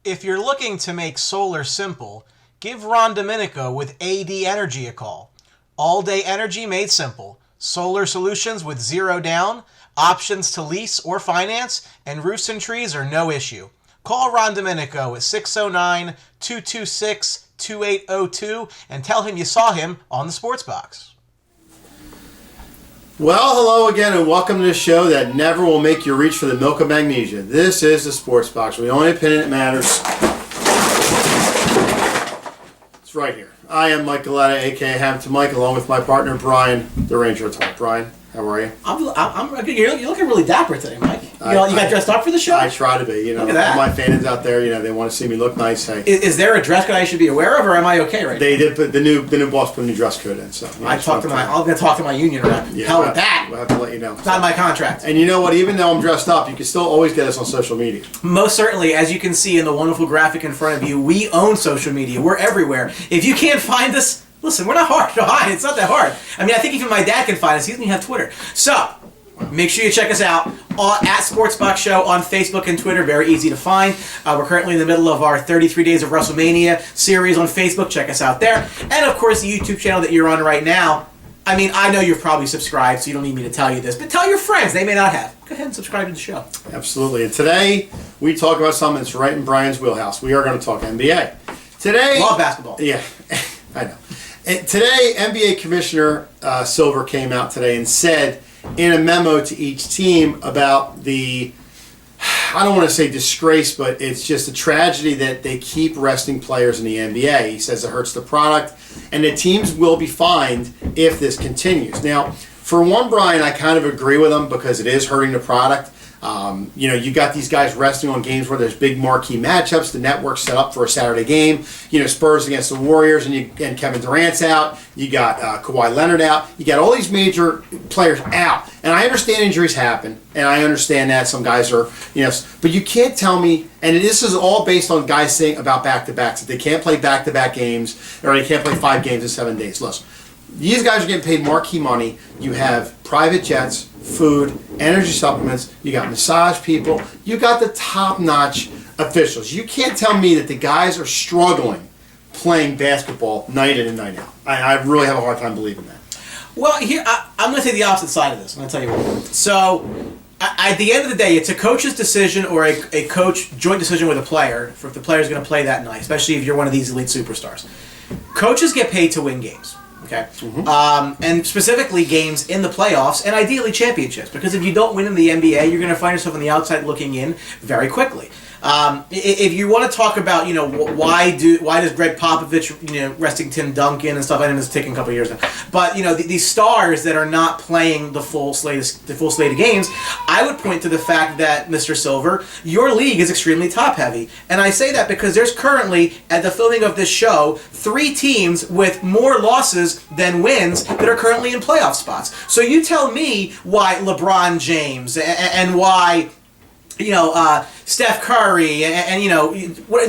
If you're looking to make solar simple, give Ron Domenico with AD Energy a call. All-day energy made simple. Solar solutions with zero down, options to lease or finance, and roofs and trees are no issue. Call Ron Domenico at 609-226-2802 and tell him you saw him on the Sports Box. Well, hello again, and welcome to the show that never will make you reach for the milk of magnesia. This is the Sports Box, where the only opinion that matters. It's right here. I am Mike Galetta, a.k.a. Hamilton Mike, along with my partner, Brian, the Ranger at Heart. Brian, how are you? You're looking really dapper today, Mike. You got dressed up for the show? I try to be. Look at that. All my fans out there, they want to see me look nice. Hey, Is there a dress code I should be aware of, or am I okay right now? they did put the new boss put a new dress code in. So I'm gonna talk to my union rep. Yeah, Hell with that. We'll have to let you know. It's not in my contract. And you know what? Even though I'm dressed up, you can still always get us on social media. Most certainly, as you can see in the wonderful graphic in front of you, we own social media. We're everywhere. If you can't find us, listen, we're not hard to hide. It's not that hard. I mean, I think even my dad can find us. He doesn't even have Twitter. So, make sure you check us out at Sportsbox Show on Facebook and Twitter. Very easy to find. We're currently in the middle of our 33 Days of WrestleMania series on Facebook. Check us out there. And, of course, the YouTube channel that you're on right now. I mean, I know you've probably subscribed, so you don't need me to tell you this, but tell your friends. They may not have. Go ahead and subscribe to the show. Absolutely. And today, we talk about something that's right in Brian's wheelhouse. We are going to talk NBA. Today... Love basketball. Yeah, I know. And today, NBA Commissioner Silver came out today and said in a memo to each team about the, I don't want to say disgrace, but it's just a tragedy that they keep resting players in the NBA. He says it hurts the product, and the teams will be fined if this continues. Now, for one, Brian, I kind of agree with him because it is hurting the product. You got these guys resting on games where there's big marquee matchups. The network's set up for a Saturday game. Spurs against the Warriors, and Kevin Durant's out. You got Kawhi Leonard out. You got all these major players out. And I understand injuries happen, and I understand that some guys are, but you can't tell me, and this is all based on guys saying about back-to-backs, that they can't play back-to-back games, or they can't play 5 games in 7 days. Listen, these guys are getting paid marquee money. You have private jets, food, energy supplements, you got massage people, you got the top-notch officials. You can't tell me that the guys are struggling playing basketball night in and night out. I really have a hard time believing that. Well, here, I'm going to take the opposite side of this. I'm going to tell you what. So, at the end of the day, it's a coach's decision or a coach joint decision with a player for if the player's going to play that night, especially if you're one of these elite superstars. Coaches get paid to win games. Okay, and specifically games in the playoffs and ideally championships, because if you don't win in the NBA, you're going to find yourself on the outside looking in very quickly. If you want to talk about, why does Greg Popovich, resting Tim Duncan and stuff, I know it's taking a couple of years now, but these stars that are not playing the full slate of games, I would point to the fact that, Mr. Silver, your league is extremely top heavy, and I say that because there's currently, at the filming of this show, 3 teams with more losses than wins that are currently in playoff spots. So you tell me why LeBron James and why Steph Curry and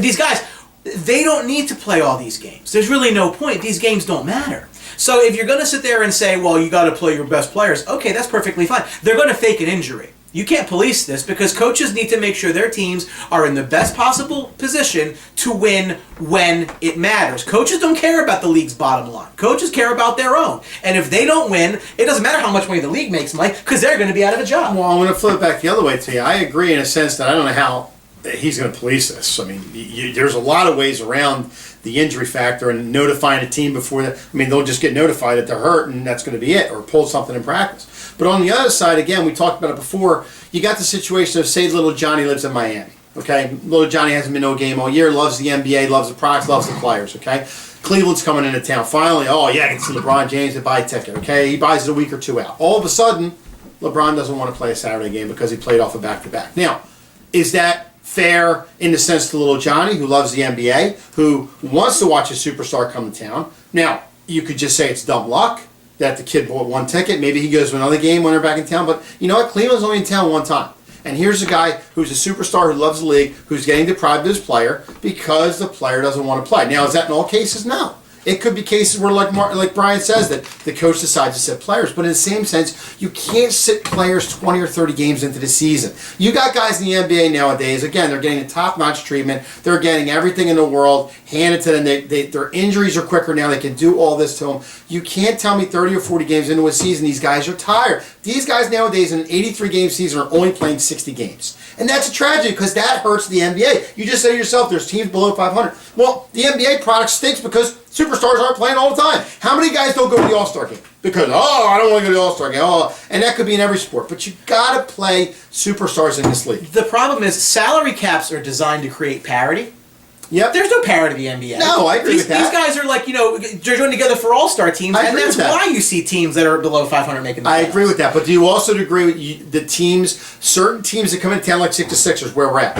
these guys, they don't need to play all these games. There's really no point. These games don't matter. So if you're going to sit there and say, well, you got to play your best players, okay, that's perfectly fine. They're going to fake an injury. You can't police this because coaches need to make sure their teams are in the best possible position to win when it matters. Coaches don't care about the league's bottom line. Coaches care about their own. And if they don't win, it doesn't matter how much money the league makes, Mike, because they're going to be out of a job. Well, I'm going to flip it back the other way to you. I agree in a sense that I don't know how he's going to police this. I mean, there's a lot of ways around the injury factor and notifying a team before that. I mean, they'll just get notified that they're hurt and that's going to be it, or pull something in practice. But on the other side, again, we talked about it before, you got the situation of, say, little Johnny lives in Miami, okay? Little Johnny hasn't been to a game all year, loves the NBA, loves the products, loves the players, okay? Cleveland's coming into town. Finally, I can see LeBron James to buy a ticket, okay? He buys it a week or 2 out. All of a sudden, LeBron doesn't want to play a Saturday game because he played off a back-to-back. Now, is that fair in the sense to little Johnny, who loves the NBA, who wants to watch a superstar come to town? Now, you could just say it's dumb luck that the kid bought 1 ticket. Maybe he goes to another game when they're back in town. But you know what? Cleveland's only in town 1 time. And here's a guy who's a superstar who loves the league, who's getting deprived of his player because the player doesn't want to play. Now, is that in all cases? No. It could be cases where, like Brian says, that the coach decides to sit players. But in the same sense, you can't sit players 20 or 30 games into the season. You got guys in the NBA nowadays, again, they're getting the top-notch treatment. They're getting everything in the world handed to them. Their injuries are quicker now. They can do all this to them. You can't tell me 30 or 40 games into a season, these guys are tired. These guys nowadays in an 83-game season are only playing 60 games. And that's a tragedy because that hurts the NBA. You just say to yourself, there's teams below 500. Well, the NBA product stinks because superstars aren't playing all the time. How many guys don't go to the All-Star game? Because, I don't want to go to the All-Star game. And that could be in every sport. But you got to play superstars in this league. The problem is salary caps are designed to create parity. Yep. There's no parity in the NBA. No, I agree with that. These guys are like, they're joined together for all-star teams, and that's why you see teams that are below 500 making the playoffs. I agree with that, but do you also agree with the teams, certain teams that come into town like 66ers, where we're at,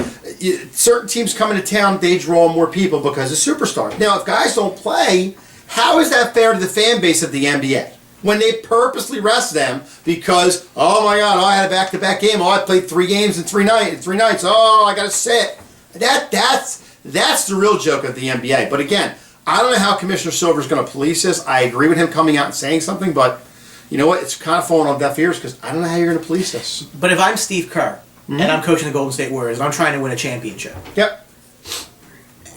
certain teams come into town, they draw more people because of superstars. Now, if guys don't play, how is that fair to the fan base of the NBA? When they purposely rest them because, oh my God, I had a back-to-back game, I played 3 games in 3 nights, I got to sit. That's the real joke of the NBA. But again, I don't know how Commissioner Silver is going to police this. I agree with him coming out and saying something, but you know what? It's kind of falling on deaf ears because I don't know how you're going to police this. But if I'm Steve Kerr and I'm coaching the Golden State Warriors and I'm trying to win a championship, yep.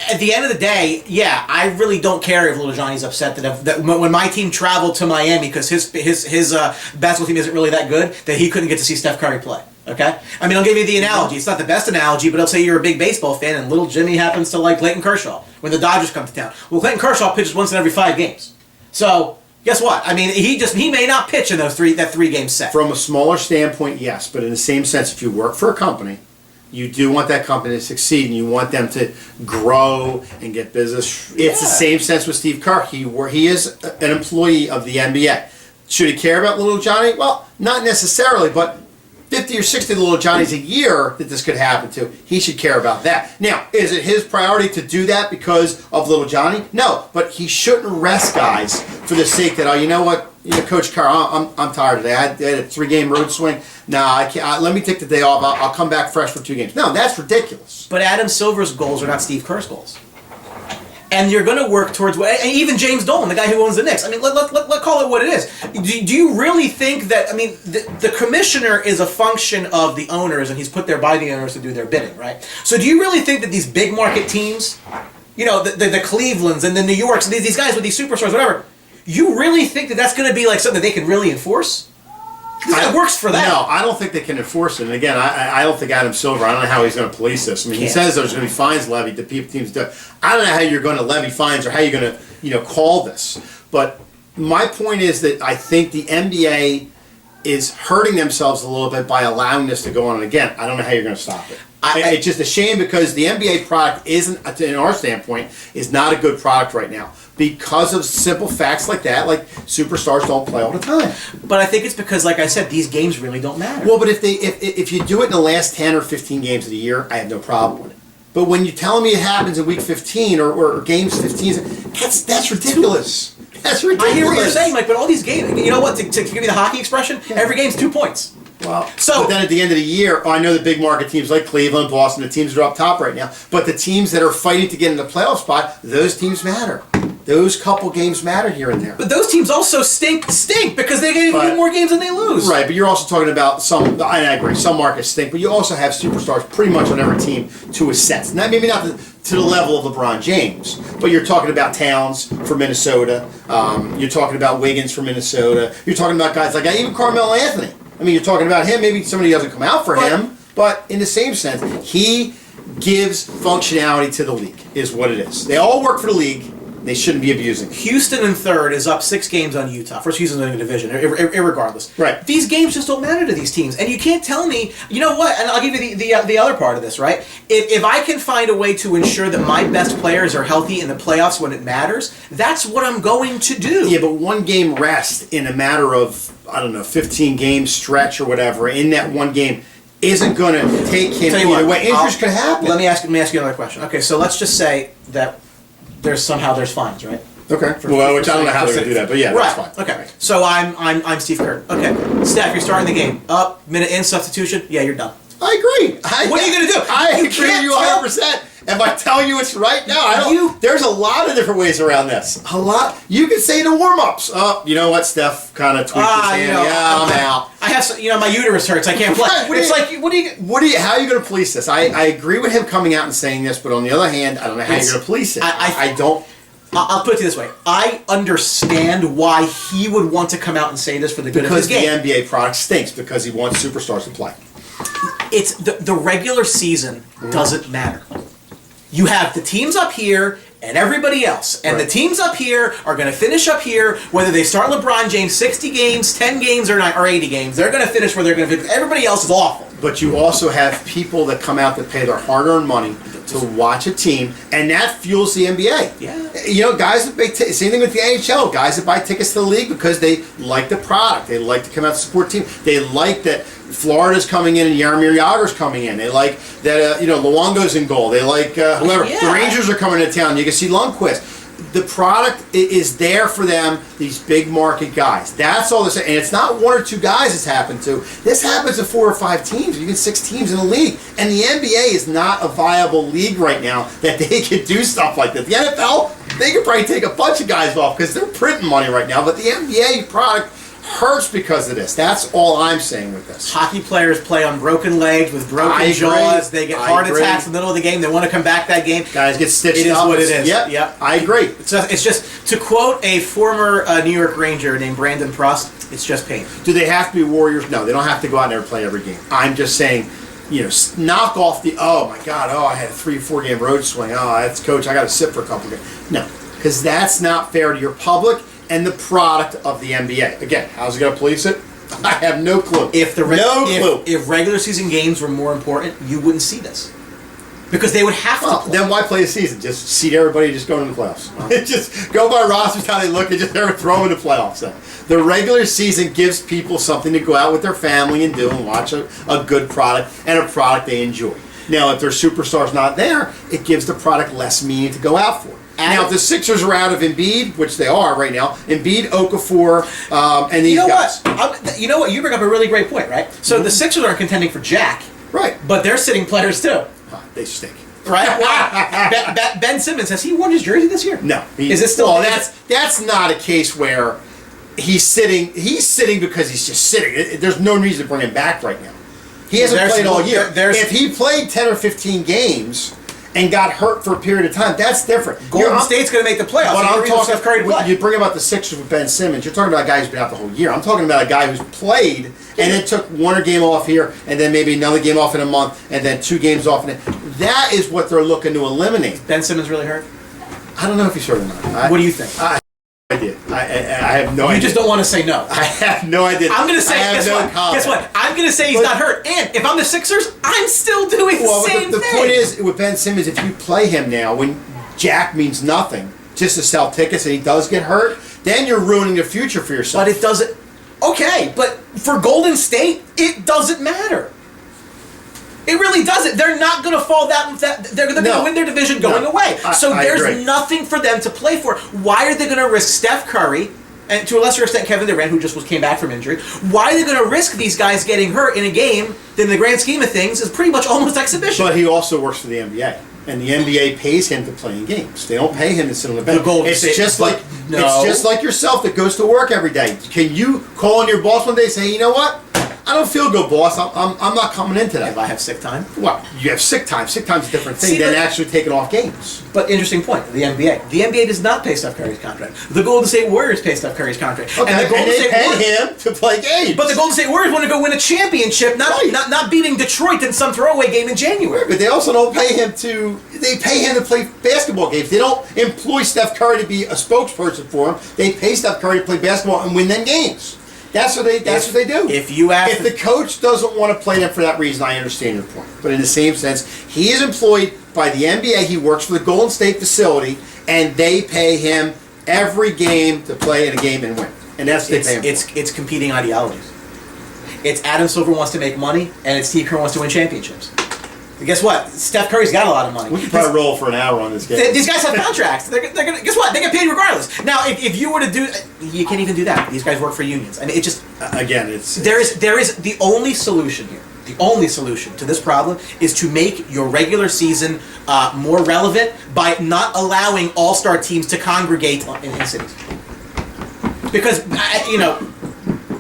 At the end of the day, yeah, I really don't care if Little Johnny's upset that when my team traveled to Miami because his basketball team isn't really that good, that he couldn't get to see Steph Curry play. Okay? I mean, I'll give you the analogy. It's not the best analogy, but I'll say you're a big baseball fan and little Jimmy happens to like Clayton Kershaw when the Dodgers come to town. Well, Clayton Kershaw pitches once in every 5 games. So, guess what? I mean, he may not pitch in that 3-game set. From a smaller standpoint, yes, but in the same sense, if you work for a company, you do want that company to succeed and you want them to grow and get business. Yeah. It's the same sense with Steve Kerr. He is an employee of the NBA. Should he care about little Johnny? Well, not necessarily, but 50 or 60 little Johnnies a year that this could happen to, he should care about that. Now, is it his priority to do that because of little Johnny? No, but he shouldn't rest guys for the sake that, you know what, Coach Carr, I'm tired today. I had a 3-game road swing. No, I can't. Let me take the day off. I'll come back fresh for 2 games. No, that's ridiculous. But Adam Silver's goals are not Steve Kerr's goals. And you're going to work towards, and even James Dolan, the guy who owns the Knicks. I mean, let's call it what it is. Do you really think that, the commissioner is a function of the owners, and he's put there by the owners to do their bidding, right? So do you really think that these big market teams, the Clevelands and the New Yorks, and these guys with these superstars, whatever, you really think that that's going to be like something that they can really enforce? It works for them. No, I don't think they can enforce it. And again, I don't think Adam Silver, I don't know how he's going to police this. I mean, he says there's going to be fines levied to teams do. I don't know how you're going to levy fines or how you're going to, call this. But my point is that I think the NBA is hurting themselves a little bit by allowing this to go on. And again, I don't know how you're going to stop it. It's just a shame because the NBA product isn't, in our standpoint, is not a good product right now. Because of simple facts like that, like superstars don't play all the time. But I think it's because, like I said, these games really don't matter. Well, but if you do it in the last 10 or 15 games of the year, I have no problem with it. But when you're telling me it happens in week 15 or games 15, that's ridiculous. That's ridiculous. I hear what you're saying, Mike, but all these games, you know what, to give you the hockey expression, every game's 2 points. Well, but then at the end of the year, I know the big market teams like Cleveland, Boston, the teams that are up top right now, but the teams that are fighting to get in the playoff spot, those teams matter. Those couple games matter here and there. But those teams also stink because they get more games than they lose. Right, but you're also talking about some, I agree, some markets stink, but you also have superstars pretty much on every team to a sense. Now, maybe not to the level of LeBron James, but you're talking about Towns for Minnesota. You're talking about Wiggins for Minnesota. You're talking about guys like even Carmelo Anthony. I mean, you're talking about him. Maybe somebody doesn't come out for him, but in the same sense, he gives functionality to the league, is what it is. They all work for the league. They shouldn't be abusing. Houston in third is up 6 games on Utah. First, Houston's winning the division, irregardless. Right. These games just don't matter to these teams, and you can't tell me. You know what? And I'll give you the other part of this. Right. If I can find a way to ensure that my best players are healthy in the playoffs when it matters, that's what I'm going to do. Yeah, but 1 game rest in a matter of 15 game stretch or whatever in that 1 game isn't going to take him either way. Injuries could happen. Let me ask you another question. Okay, so let's just say that there's fines, right? Okay. Which I don't know how they're going to do that, but yeah, right. That's fine. Okay. So I'm Steve Kerr. Okay. Steph, you're starting the game. Up, minute in, substitution. Yeah, you're done. I agree. What are you going to do? I You agree with can't you tell- 100%. Am I telling you it's right now? I don't. There's a lot of different ways around this. A lot. You could say the warm-ups. Oh, you know what? Steph kind of tweaked his hand. I'm out. I have, my uterus hurts. I can't play. What do you? How are you going to police this? I agree with him coming out and saying this, but on the other hand, I don't know how you're going to police it. I don't. I'll put it this way. I understand why he would want to come out and say this for the good of his game. Because the NBA product stinks because he wants superstars to play. It's the regular season doesn't matter. You have the teams up here and everybody else. And the teams up here are going to finish up here, whether they start LeBron James 60 games, 10 games, or 80 games. They're going to finish where they're going to finish. Everybody else is awful. But you also have people that come out that pay their hard-earned money to watch a team, and that fuels the NBA. Yeah. You know, guys that pay same thing with the NHL. Guys that buy tickets to the league because they like the product. They like to come out to support the team. They like that Florida's coming in and Jaromir Jagr's coming in. They like that Luongo's in goal. They like whoever. Yeah. The Rangers are coming to town. You can see Lundqvist. The product is there for them, these big market guys. That's all this, and it's not one or two guys it's happened to. This happens to 4 or 5 teams, or even 6 teams in the league. And the NBA is not a viable league right now that they could do stuff like that. The NFL, they could probably take a bunch of guys off because they're printing money right now, but the NBA product hurts because of this. That's all I'm saying with this. Hockey players play on broken legs with broken jaws. They get heart attacks in the middle of the game. They want to come back that game. Guys get stitched up. It is what it is. Yep. I agree. It's just, to quote a former New York Ranger named Brandon Prost, it's just pain. Do they have to be Warriors? No, they don't have to go out there and play every game. I'm just saying, knock off the, oh my God, I had a 3-4 game road swing. Oh, that's coach, I got to sit for a couple games. No, because that's not fair to your public and the product of the NBA. Again, how's it going to police it? I have no clue. If regular season games were more important, you wouldn't see this. Because they would have to play. Then why play a season? Just seed everybody just going to the playoffs. Just go by rosters, how they look, and just never throw them in the playoffs. The regular season gives people something to go out with their family and do and watch a good product and a product they enjoy. Now, if their superstars not there, it gives the product less meaning to go out for. Now, if the Sixers are out of Embiid, which they are right now, Embiid, Okafor, and these guys. You know what? You bring up a really great point, right? So the Sixers aren't contending for Jack. Right. But they're sitting players, too. They stink. Right? Well, Ben Simmons, has he worn his jersey this year? No. Is it still... Well, that's not a case where he's sitting. He's sitting because he's just sitting. There's no reason to bring him back right now. He hasn't played all year. If he played 10 or 15 games and got hurt for a period of time, that's different. Golden State's going to make the playoffs. But I'm talking, Steph Curry to play. You bring about the Sixers with Ben Simmons, you're talking about a guy who's been out the whole year. I'm talking about a guy who's played and then took one game off here and then maybe another game off in a month and then 2 games off. That is what they're looking to eliminate. Ben Simmons really hurt? I don't know if he's hurt or not. What do you think? I did. I have no idea. You just don't want to say no. I have no idea. I'm going to say, guess what? I'm going to say he's not hurt. And if I'm the Sixers, I'm still doing the same thing. The point is, with Ben Simmons, if you play him now, when Jack means nothing, just to sell tickets and he does get hurt, then you're ruining the future for yourself. But it doesn't... Okay, but for Golden State, it doesn't matter. It really doesn't. They're not going to fall that they're going to win their division going away. So there's nothing for them to play for. Why are they going to risk Steph Curry, and to a lesser extent Kevin Durant, who just came back from injury? Why are they going to risk these guys getting hurt in a game that in the grand scheme of things is pretty much almost exhibition? But he also works for the NBA. And the NBA pays him to play in games. They don't pay him to sit on the bench. It's just like yourself that goes to work every day. Can you call on your boss one day and say, you know what? I don't feel good, boss. I'm not coming in today. If I have sick time? Well, you have sick time. Sick time's a different thing than actually taking off games. But interesting point, the NBA. The NBA does not pay Steph Curry's contract. The Golden State Warriors pay Steph Curry's contract. Okay, and they pay him to play games. But the Golden State Warriors want to go win a championship, not beating Detroit in some throwaway game in January. But they also don't pay him to... They pay him to play basketball games. They don't employ Steph Curry to be a spokesperson for him. They pay Steph Curry to play basketball and win them games. That's what they do. If the coach doesn't want to play them for that reason, I understand your point. But in the same sense, he is employed by the NBA. He works for the Golden State facility, and they pay him every game to play in a game and win. And that's what they pay him for. It's competing ideologies. It's Adam Silver wants to make money, and it's Steve Kerr wants to win championships. And guess what? Steph Curry's got a lot of money. We could probably roll for an hour on this game. These guys have contracts. They're gonna, guess what? They get paid regardless. Now, if you were to do... You can't even do that. These guys work for unions. I mean, it just... Again, There is the only solution here The only solution to this problem is to make your regular season more relevant by not allowing all-star teams to congregate in cities. Because, a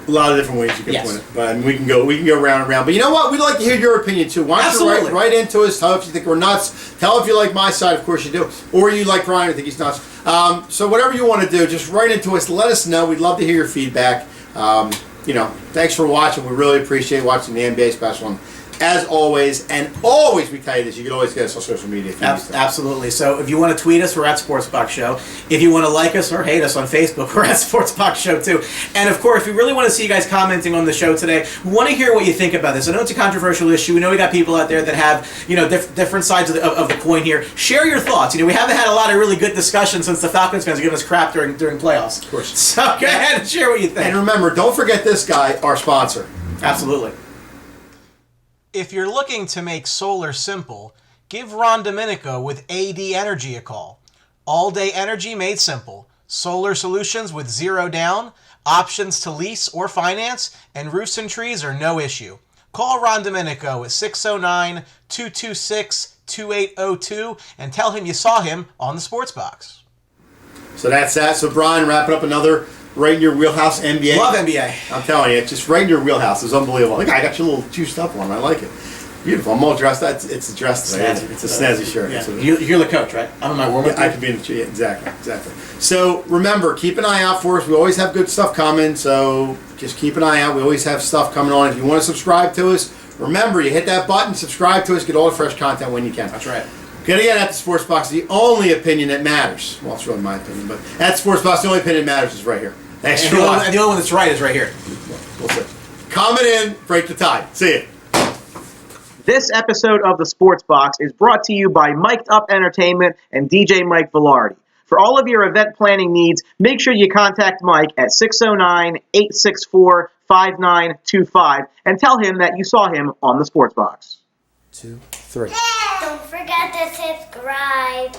lot of different ways you can Yes. win it, but we can go round and round. But you know what? We'd like to hear your opinion too. Why don't Absolutely. you write into us? Tell if you think we're nuts. Tell if you like my side. Of course you do. Or you like Brian. I think he's nuts. So whatever you want to do, just write into us. Let us know. We'd love to hear your feedback. Thanks for watching. We really appreciate watching the NBA special. And as always, we tell you this, you can always get us on social media if you need to. Absolutely. So if you want to tweet us, we're at SportsBox Show. If you want to like us or hate us on Facebook, we're at SportsBox Show too. And of course, we really want to see you guys commenting on the show today. We want to hear what you think about this. I know it's a controversial issue. We know we got people out there that have different sides of the coin here. Share your thoughts. We haven't had a lot of really good discussion since the Falcons fans are giving us crap during playoffs. Of course. So go ahead and share what you think. And remember, don't forget this guy, our sponsor. Absolutely. If you're looking to make solar simple, give Ron Domenico with AD Energy a call. All-day energy made simple. Solar solutions with zero down, options to lease or finance, and roofs and trees are no issue. Call Ron Domenico at 609-226-2802 and tell him you saw him on the Sports Box. So that's that. So Brian, wrapping up another right in your wheelhouse NBA. Love NBA. I'm telling you, it's just right in your wheelhouse. It's unbelievable. Look, I got your little juiced up one. I like it. Beautiful. I'm all dressed. It's a dress today. It's a snazzy shirt. Yeah. So, You're the coach, right? I'm in my warm-up. I could be in the exactly. So remember, keep an eye out for us. We always have good stuff coming, so just keep an eye out. We always have stuff coming on. If you want to subscribe to us, remember, you hit that button, subscribe to us, get all the fresh content when you can. That's right. Gonna get at the Sports Box, the only opinion that matters. Well, it's really my opinion, but at the Sports Box, the only opinion that matters is right here. Thanks And for watching. the only one that's right is right here. We'll see. Comment in, break the tide. See ya. This episode of the Sports Box is brought to you by Mic'd Up Entertainment and DJ Mike Velardi. For all of your event planning needs, make sure you contact Mike at 609-864-5925 and tell him that you saw him on the Sports Box. 2, 3. Don't forget to subscribe.